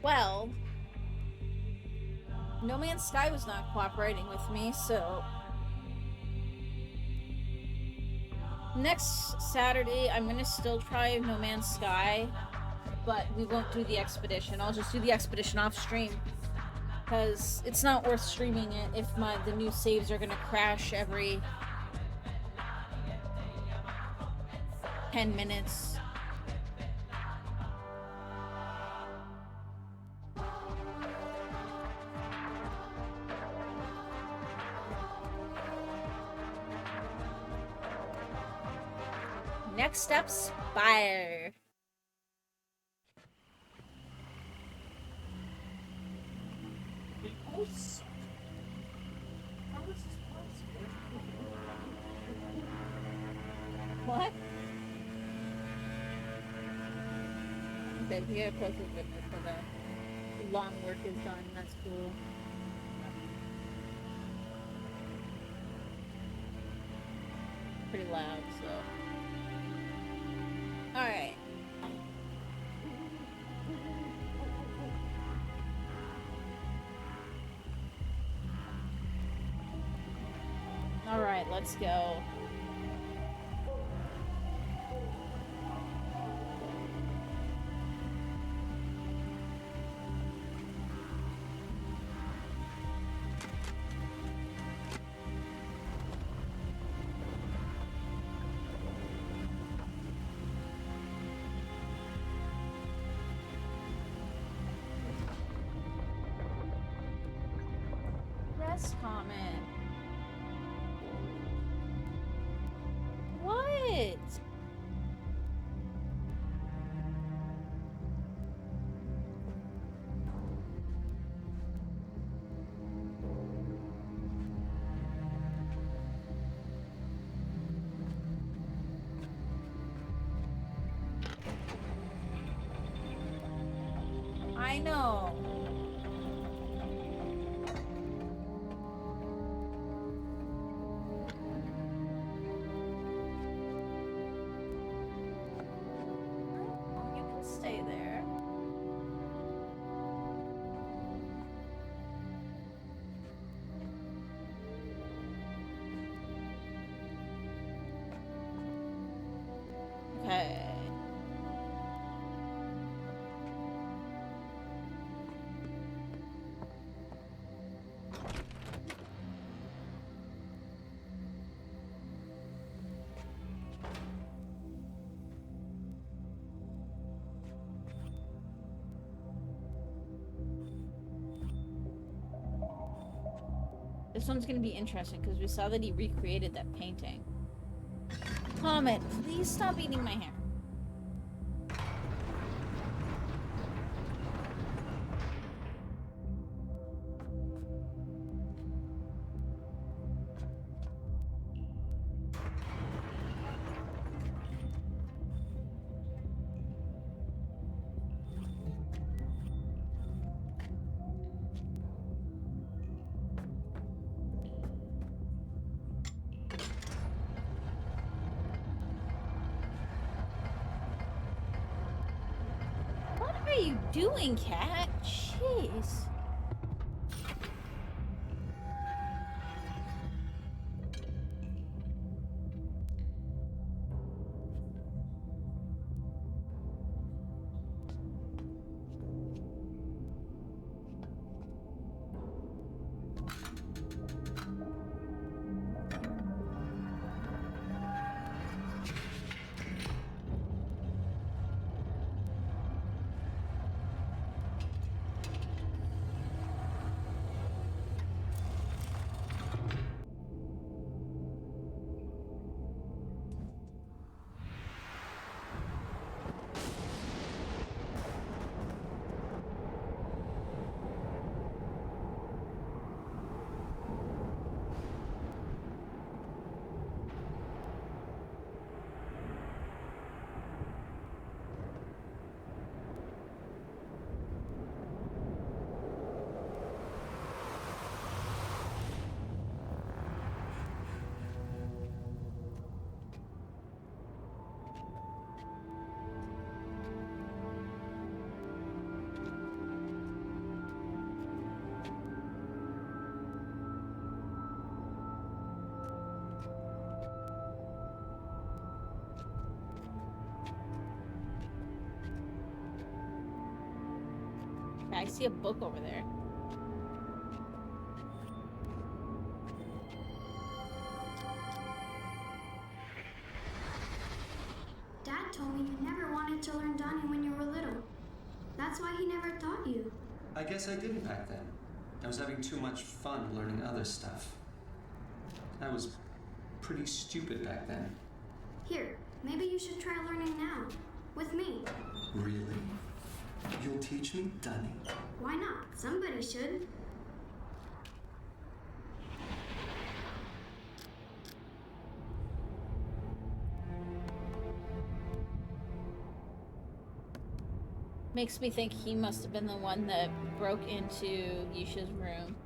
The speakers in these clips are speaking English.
Well, No Man's Sky was not cooperating with me, so next Saturday I'm gonna still try No Man's Sky, but we won't do the expedition. I'll just do the expedition off stream because it's not worth streaming it if the new saves are gonna crash every 10 minutes. Next up, Spire. What? Okay, we gotta post this video so the long work is done. That's cool. Pretty loud, so. Alright. Alright, let's go. Rest comment. What? I know. You can stay there. Okay. This one's gonna be interesting because we saw that he recreated that painting. Comet, please stop eating my hair. What are you doing, cat? Jeez. I see a book over there. Dad told me you never wanted to learn Donnie when you were little. That's why he never taught you. I guess I didn't back then. I was having too much fun learning other stuff. I was pretty stupid back then. Here, maybe you should try learning now. With me. Really? You'll teach me, Donnie? Why not? Somebody should. Makes me think he must have been the one that broke into Yisha's room.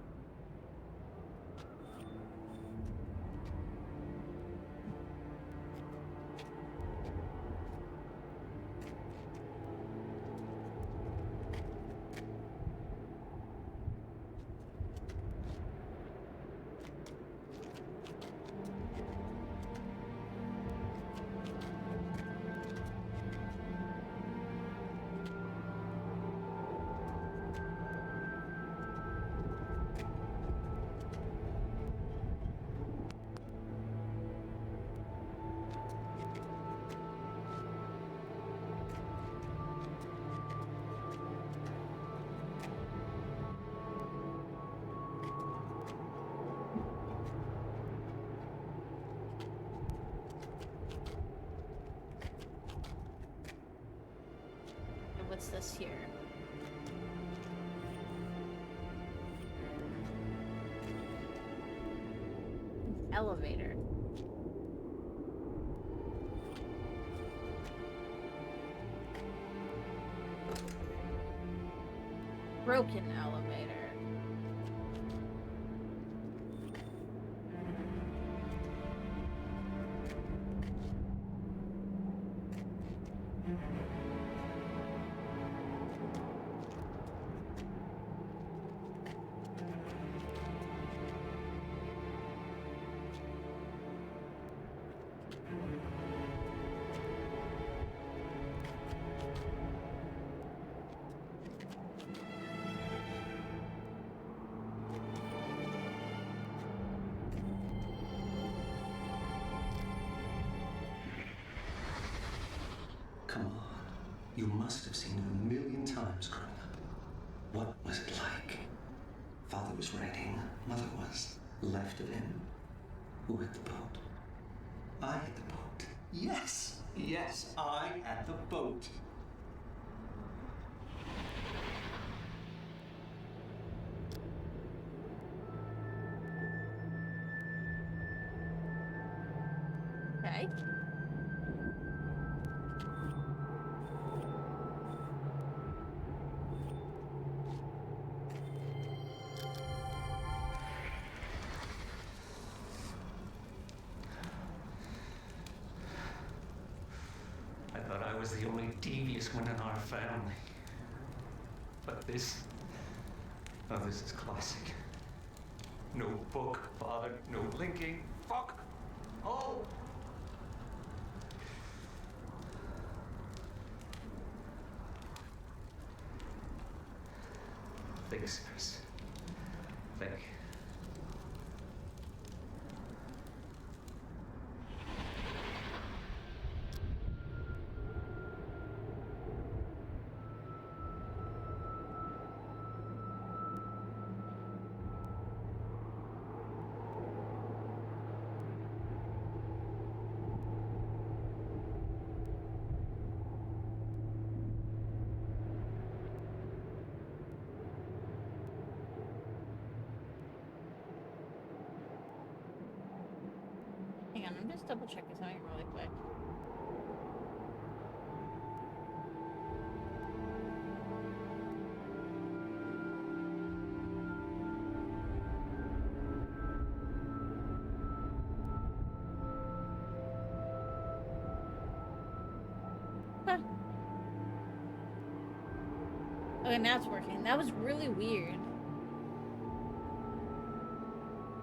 What's this here? Elevator. Broken elevator. Come on. You must have seen it a million times growing up. What was it like? Father was writing. Mother was. Left of him. Who had the boat? I had the boat. Yes! Yes, I had the boat. Okay. I thought I was the only devious one in our family. But this... Oh, this is classic. No book, Father. No linking. Fuck! Oh! Thanks, Chris. Thank you. Hang on, I'm just double checking something really quick. Huh. Okay, now it's working. That was really weird.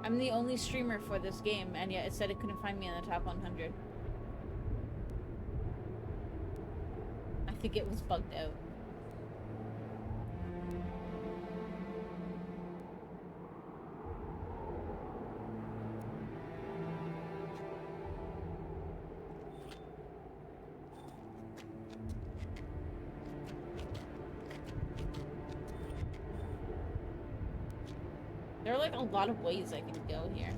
I'm the only streamer for this game, and yet it said it couldn't find me in the top 100. I think it was bugged out. There are like a lot of ways I can go here.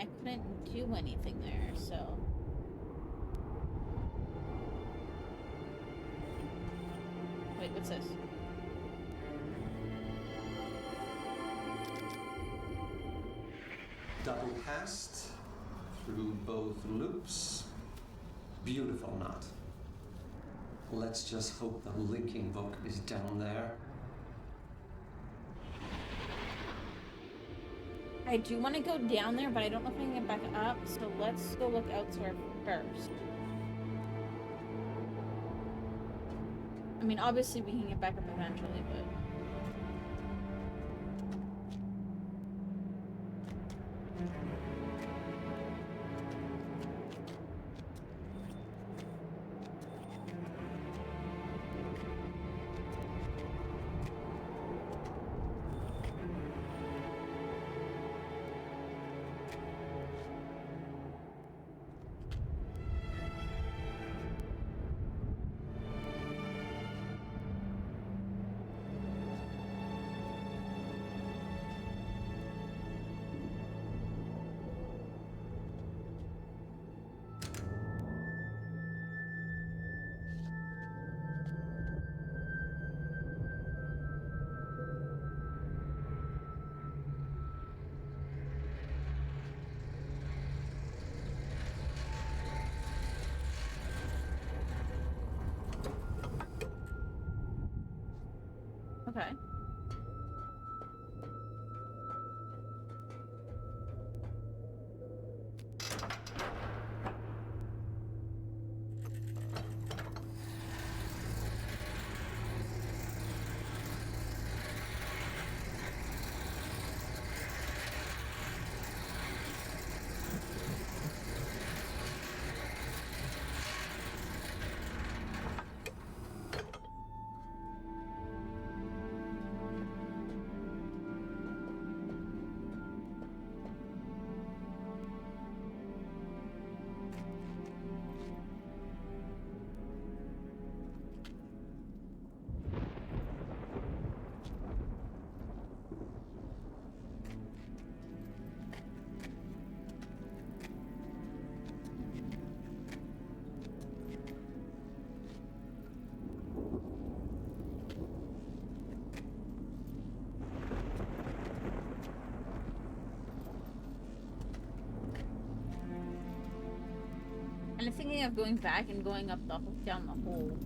I couldn't do anything there, so... Wait, what's this? Double cast through both loops. Beautiful knot. Let's just hope the linking book is down there. I do want to go down there, but I don't know if I can get back up, so let's go look elsewhere first. I mean, obviously we can get back up eventually, but... Okay. And I'm thinking of going back and going up the down the hole.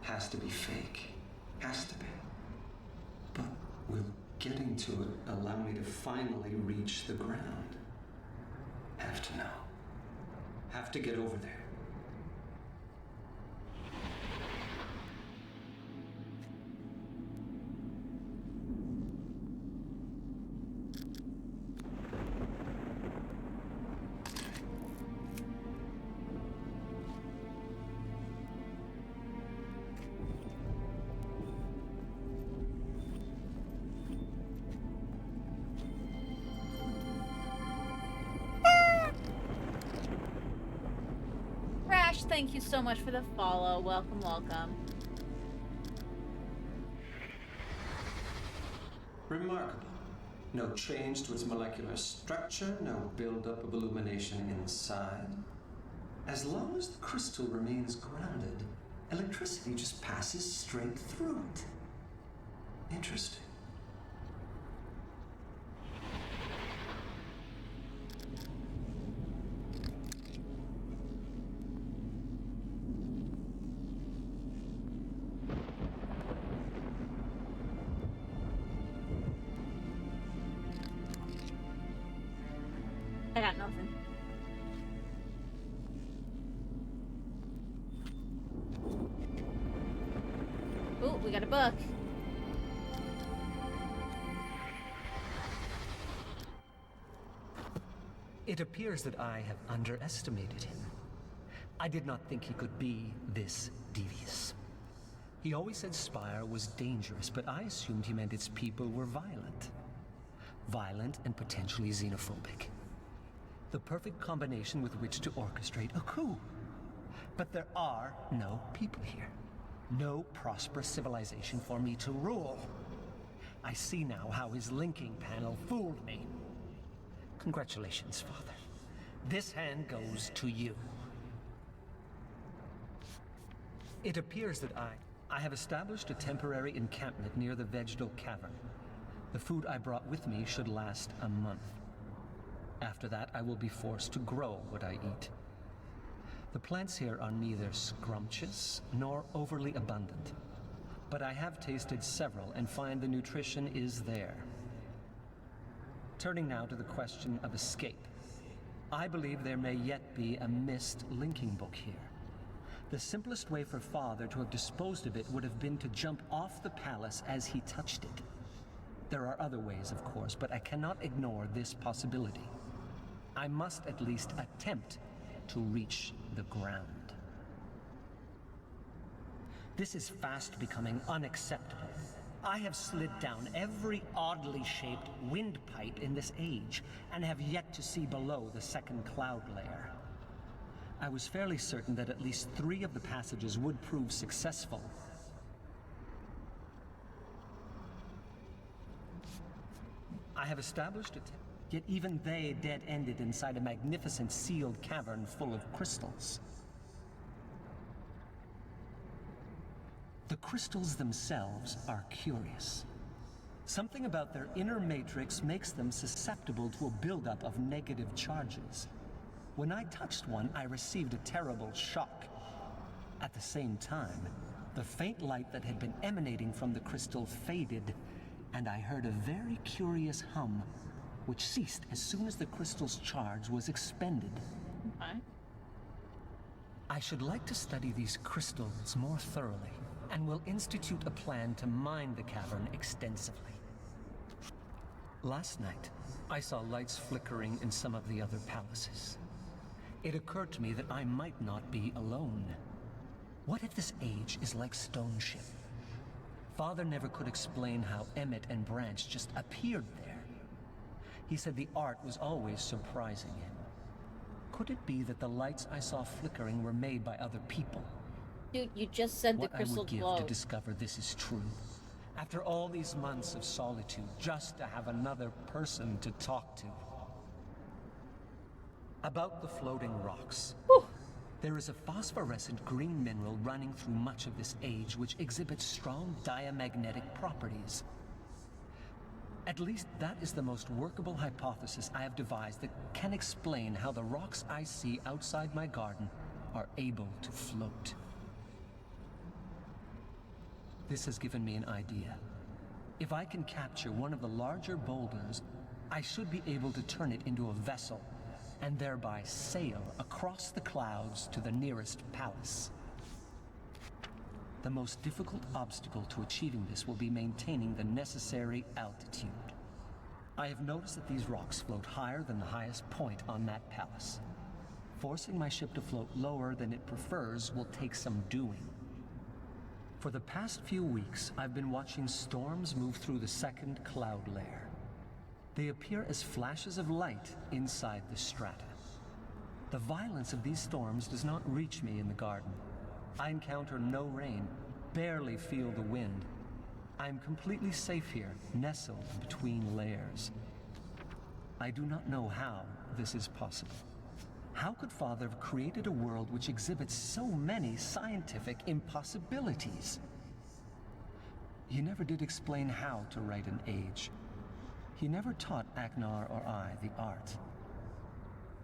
Has to be fake. Has to be. But will getting to it allow me to finally reach the ground? Have to know. Have to get over there. Thank you so much for the follow. Welcome, welcome. Remarkable. No change to its molecular structure, no buildup of illumination inside. As long as the crystal remains grounded, electricity just passes straight through it. Interesting. I got nothing. Oh, we got a book. It appears that I have underestimated him. I did not think he could be this devious. He always said Spire was dangerous, but I assumed he meant its people were violent. Violent and potentially xenophobic. The perfect combination with which to orchestrate a coup. But there are no people here. No prosperous civilization for me to rule. I see now how his linking panel fooled me. Congratulations, Father. This hand goes to you. It appears that I have established a temporary encampment near the vegetal cavern. The food I brought with me should last a month. After that, I will be forced to grow what I eat. The plants here are neither scrumptious nor overly abundant, but I have tasted several and find the nutrition is there. Turning now to the question of escape. I believe there may yet be a Myst linking book here. The simplest way for Father to have disposed of it would have been to jump off the palace as he touched it. There are other ways, of course, but I cannot ignore this possibility. I must at least attempt to reach the ground. This is fast becoming unacceptable. I have slid down every oddly shaped windpipe in this age, and have yet to see below the second cloud layer. I was fairly certain that at least 3 of the passages would prove successful. I have established it, yet even they dead-ended inside a magnificent sealed cavern full of crystals. The crystals themselves are curious. Something about their inner matrix makes them susceptible to a buildup of negative charges. When I touched one, I received a terrible shock. At the same time, the faint light that had been emanating from the crystal faded, and I heard a very curious hum, which ceased as soon as the crystal's charge was expended. Okay. I should like to study these crystals more thoroughly, and will institute a plan to mine the cavern extensively. Last night, I saw lights flickering in some of the other palaces. It occurred to me that I might not be alone. What if this age is like Stone Ship? Father never could explain how Emmett and Branch just appeared there. He said the art was always surprising him. Could it be that the lights I saw flickering were made by other people? Dude, you just said the crystal what I would glowed. give to discover this is true. After all these months of solitude, just to have another person to talk to. About the floating rocks. Whew. There is a phosphorescent green mineral running through much of this age which exhibits strong diamagnetic properties. At least that is the most workable hypothesis I have devised that can explain how the rocks I see outside my garden are able to float. This has given me an idea. If I can capture one of the larger boulders, I should be able to turn it into a vessel, and thereby sail across the clouds to the nearest palace. The most difficult obstacle to achieving this will be maintaining the necessary altitude. I have noticed that these rocks float higher than the highest point on that palace. Forcing my ship to float lower than it prefers will take some doing. For the past few weeks, I've been watching storms move through the second cloud layer. They appear as flashes of light inside the strata. The violence of these storms does not reach me in the garden. I encounter no rain, barely feel the wind. I am completely safe here, nestled between layers. I do not know how this is possible. How could Father have created a world which exhibits so many scientific impossibilities? He never did explain how to write an age. He never taught Agnar or I the art.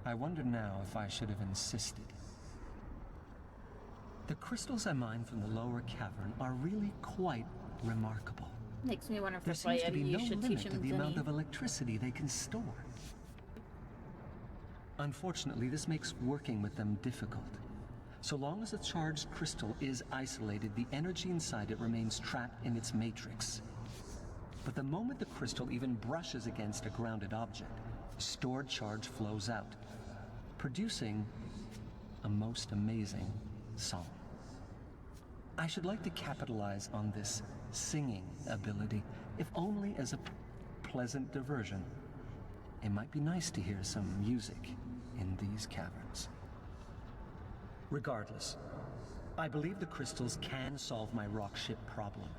I wonder now if I should have insisted. The crystals I mined from the lower cavern are really quite remarkable. Makes me wonder if There that's why seems to be you no should limit teach to him the amount Zenny. of electricity they can store. Unfortunately, this makes working with them difficult. So long as a charged crystal is isolated, the energy inside it remains trapped in its matrix. But the moment the crystal even brushes against a grounded object, stored charge flows out, producing a most amazing song. I should like to capitalize on this singing ability, if only as a pleasant diversion. It might be nice to hear some music in these caverns. Regardless, I believe the crystals can solve my rock ship problem.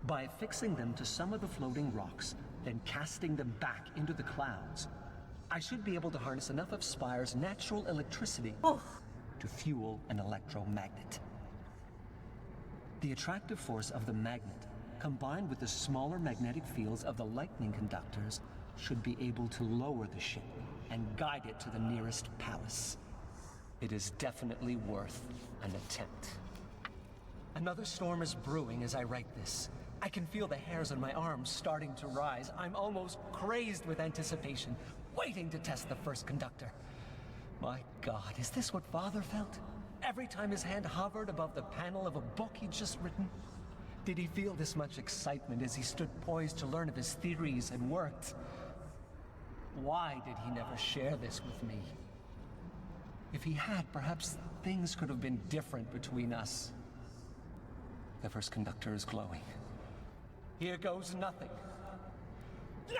By affixing them to some of the floating rocks, then casting them back into the clouds, I should be able to harness enough of Spire's natural electricity to fuel an electromagnet. The attractive force of the magnet, combined with the smaller magnetic fields of the lightning conductors, should be able to lower the ship and guide it to the nearest palace. It is definitely worth an attempt. Another storm is brewing as I write this. I can feel the hairs on my arms starting to rise. I'm almost crazed with anticipation, waiting to test the first conductor. My God, is this what Father felt? Every time his hand hovered above the panel of a book he'd just written? Did he feel this much excitement as he stood poised to learn if his theories had worked? Why did he never share this with me? If he had, perhaps things could have been different between us. The first conductor is glowing. Here goes nothing. No,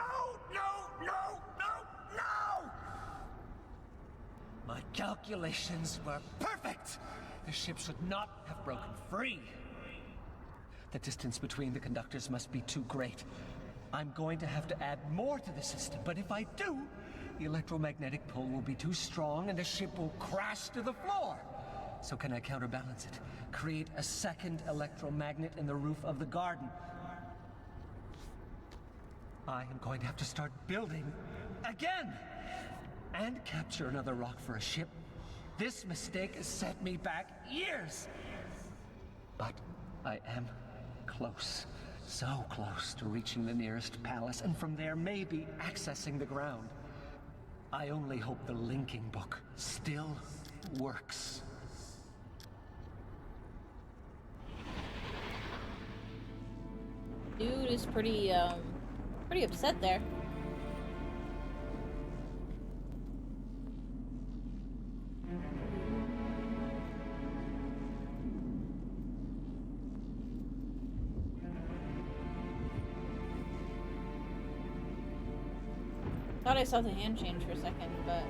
no, no, no, no! My calculations were perfect! The ship should not have broken free. The distance between the conductors must be too great. I'm going to have to add more to the system, but if I do, the electromagnetic pull will be too strong and the ship will crash to the floor. So can I counterbalance it? Create a second electromagnet in the roof of the garden. I am going to have to start building again! And capture another rock for a ship. This mistake has set me back years! But I am close. So close to reaching the nearest palace, and from there maybe accessing the ground. I only hope the linking book still works. Dude is pretty upset there. Thought I saw the hand change for a second, but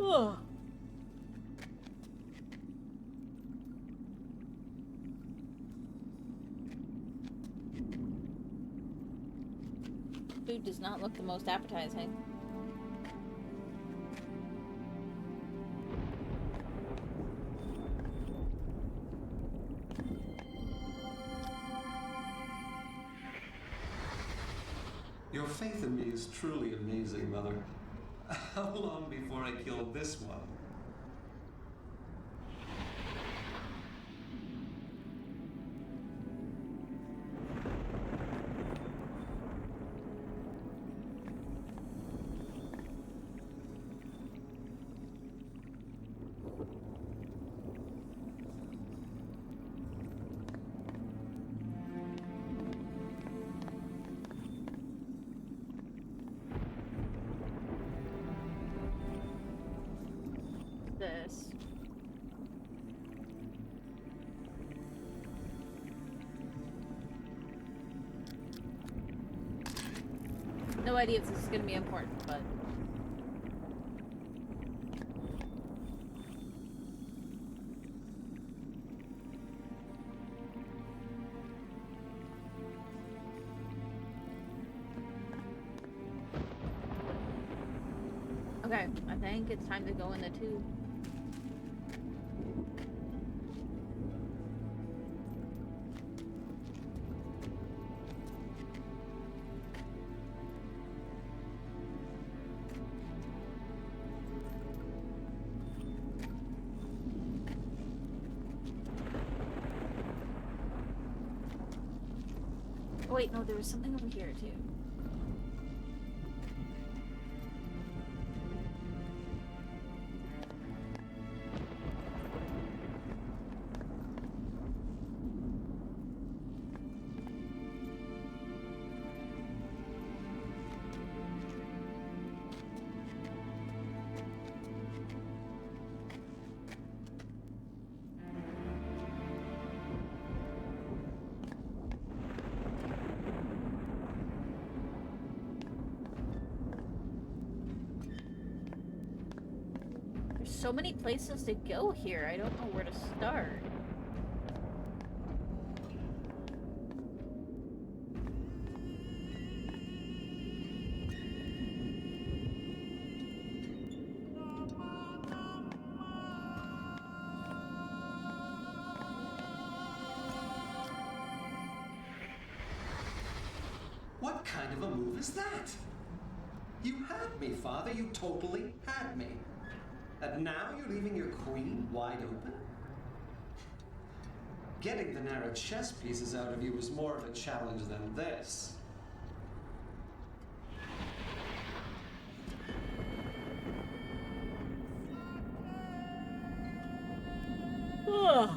ugh. Food does not look the most appetizing. Your faith in me is truly amazing, Mother. How long before I kill this one? This. No idea if this is gonna be important, but Okay, I think it's time to go in the tube. Oh, wait, no, there was something over here too. There's so many places to go here. I don't know where to start. What kind of a move is that? You had me, Father. You totally had me. And now you're leaving your queen wide open? Getting the narrow chess pieces out of you was more of a challenge than this. Ugh.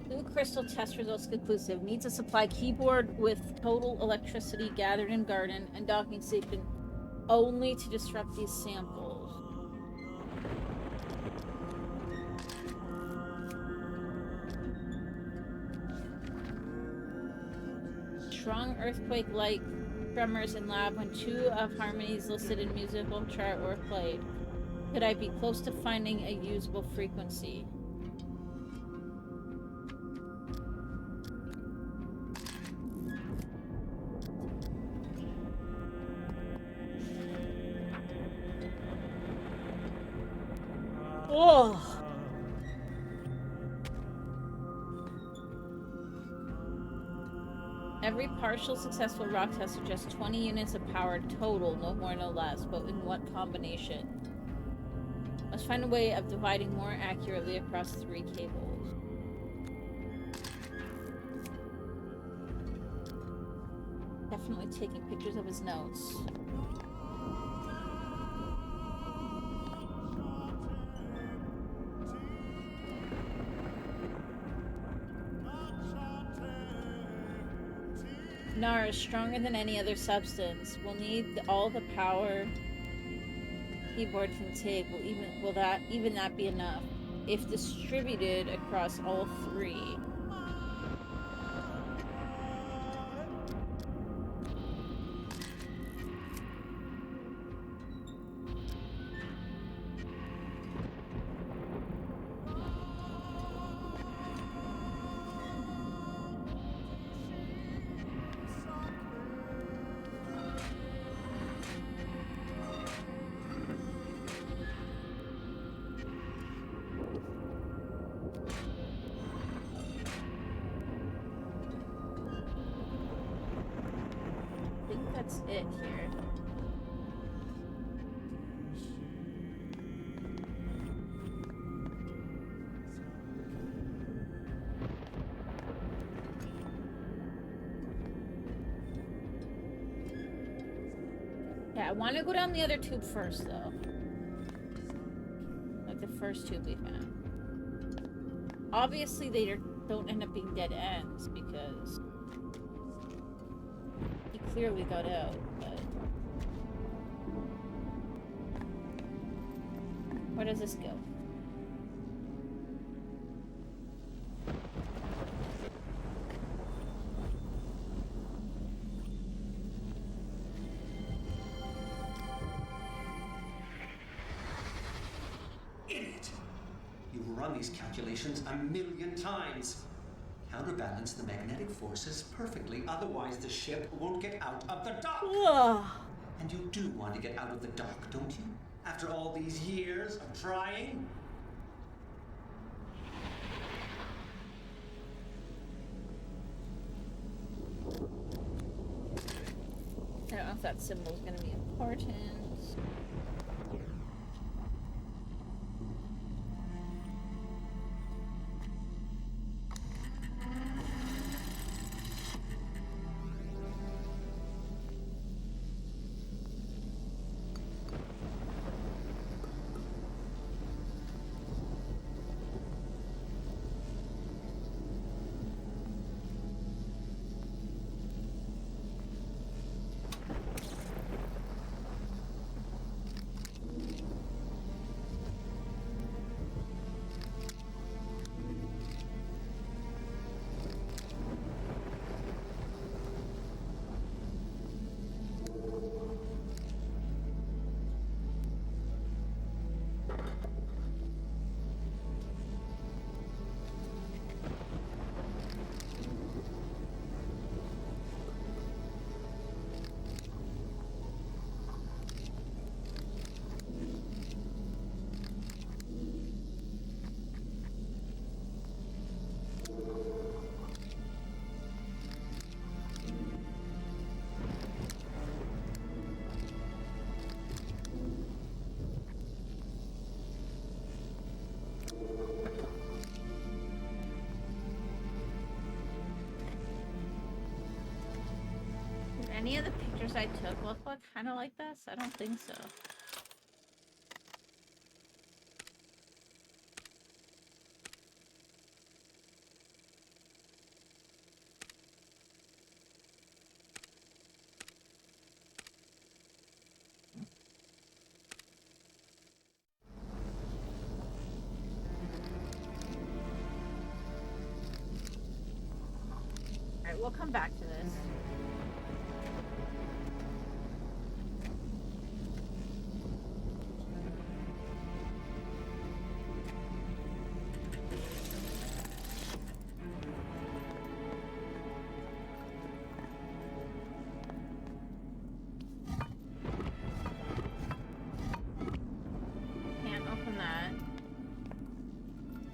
Blue crystal test results conclusive. Needs a supply keyboard with total electricity gathered in garden and docking station only to disrupt these samples. Strong earthquake-like tremors in lab when 2 of harmonies listed in musical chart were played. Could I be close to finding a usable frequency? Oh! Every partial successful rock test suggests 20 units of power total, no more, no less, but in what combination? Must find a way of dividing more accurately across 3 cables. Definitely taking pictures of his notes. NAR is stronger than any other substance. We'll need all the power keyboard can take. Will that be enough? If distributed across all 3. That's it here. Yeah, I want to go down the other tube first, though. Like the first tube we found. Obviously, they're don't end up being dead ends, because he clearly got out, but... Where does this go? Idiot! You've run these calculations 1,000,000 times. Counterbalance the magnetic forces perfectly, otherwise the ship won't get out of the dock. Ugh. And you do want to get out of the dock, don't you? After all these years of trying? I don't know if that symbol's gonna be important. Any of the pictures I took look kind of like this? I don't think so. Alright, we'll come back to this.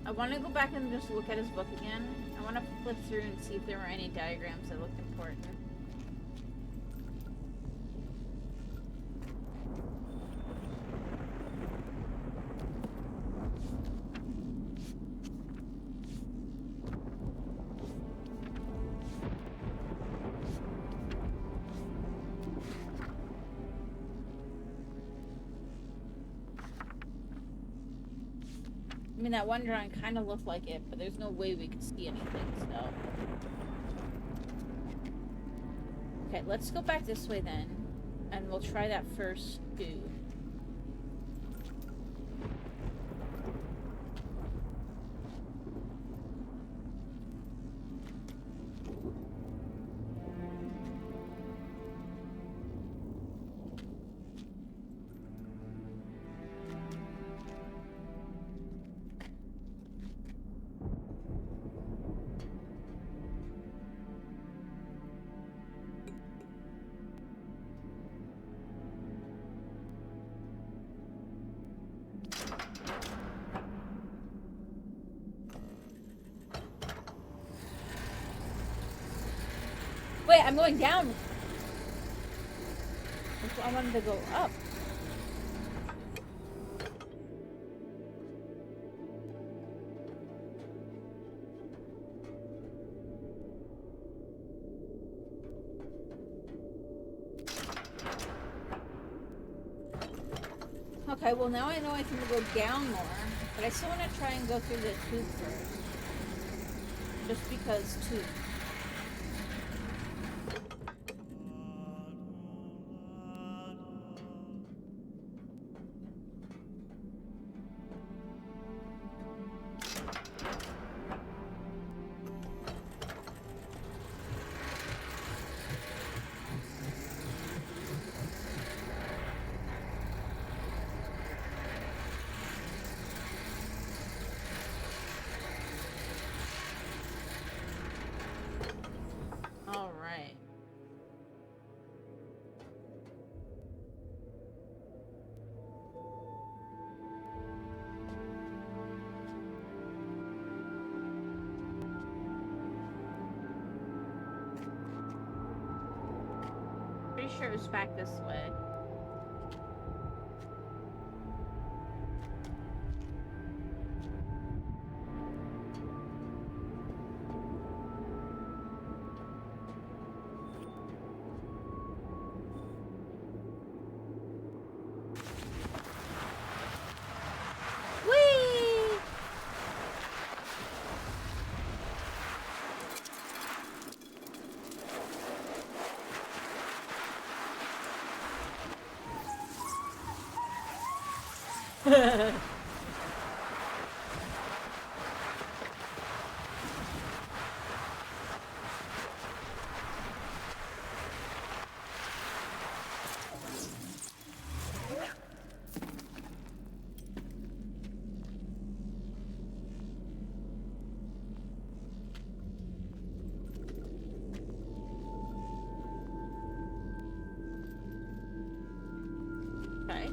I want to go back and just look at his book again. I want to flip through and see if there were any diagrams that looked important. I mean, that one drawing kind of looked like it, but there's no way we could see anything, so... Okay, let's go back this way then, and we'll try that first too. Wait, I'm going down. I wanted to go up. Okay, well now I know I can go down more, but I still want to try and go through the tube first. Just because, too. All right. Pretty sure it was back this way. Whee! Okay.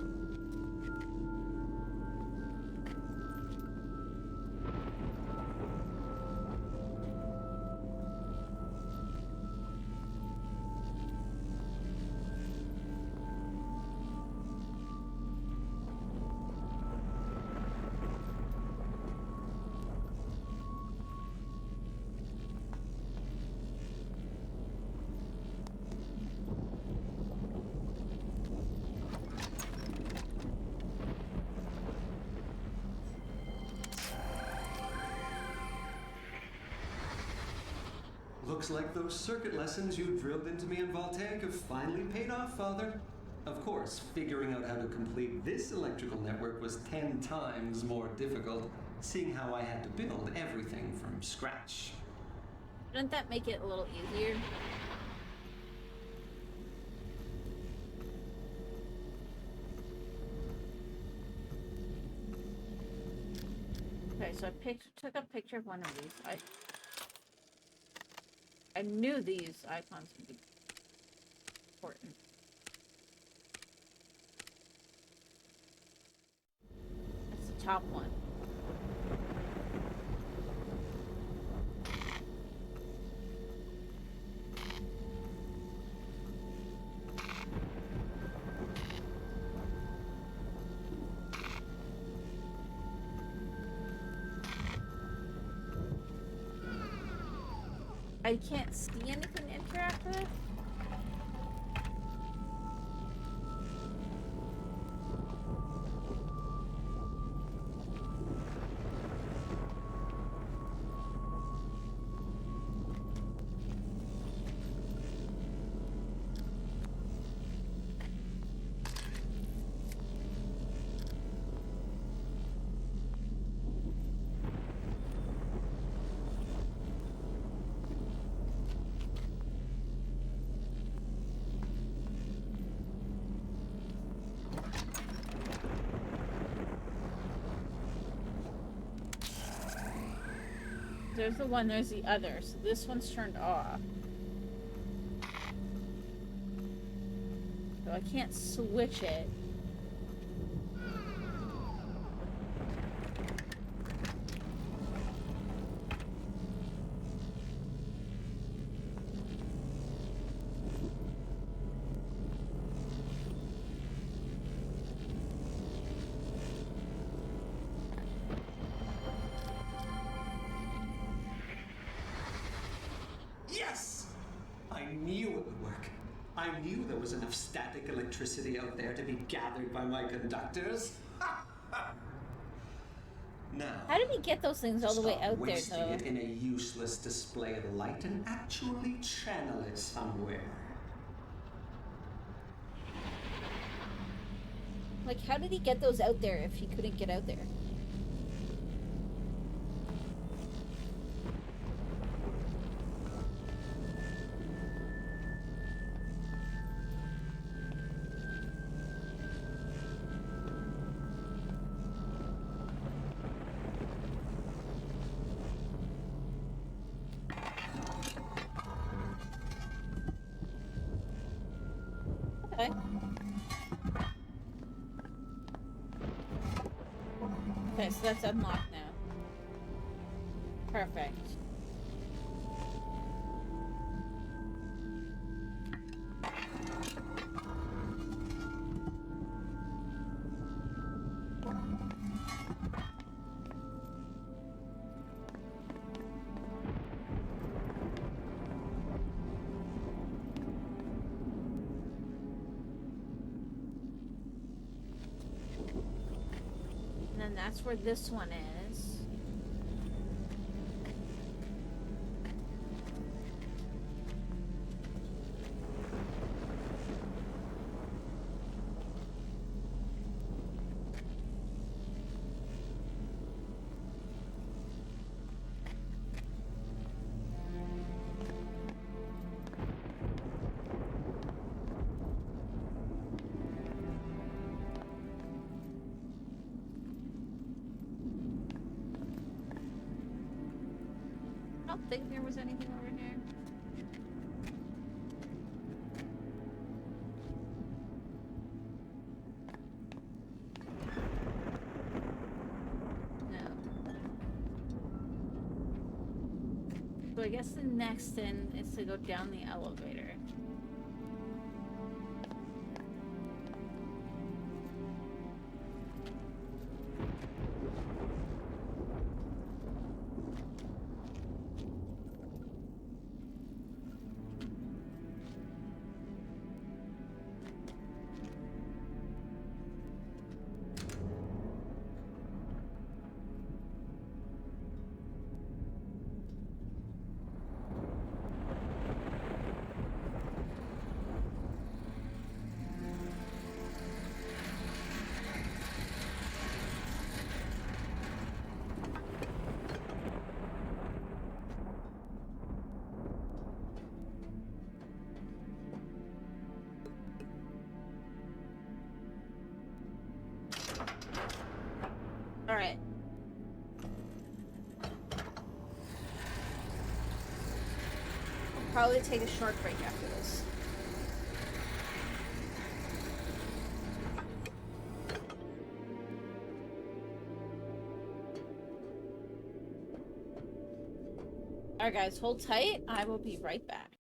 Looks like those circuit lessons you drilled into me in Voltaic have finally paid off, Father. Of course, figuring out how to complete this electrical network was 10 times more difficult, seeing how I had to build everything from scratch. Doesn't that make it a little easier? Okay, so I took a picture of one of these. I knew these icons would be important. That's the top one. I can't see anything to interact with. There's the one, there's the other. So this one's turned off. So I can't switch it. Yes! I knew it would work. I knew there was enough static electricity out there to be gathered by my conductors. Now, How did he get those things all the way stop out there, wasting though? it in a useless display of light and actually channel it somewhere. Like, how did he get those out there if he couldn't get out there? Okay. Okay, so that's unlocked now. Perfect. And then that's where this one is. I don't think there was anything over here. No. So I guess the next thing is to go down the elevator. Alright. I'll probably take a short break after this. Alright guys, hold tight. I will be right back.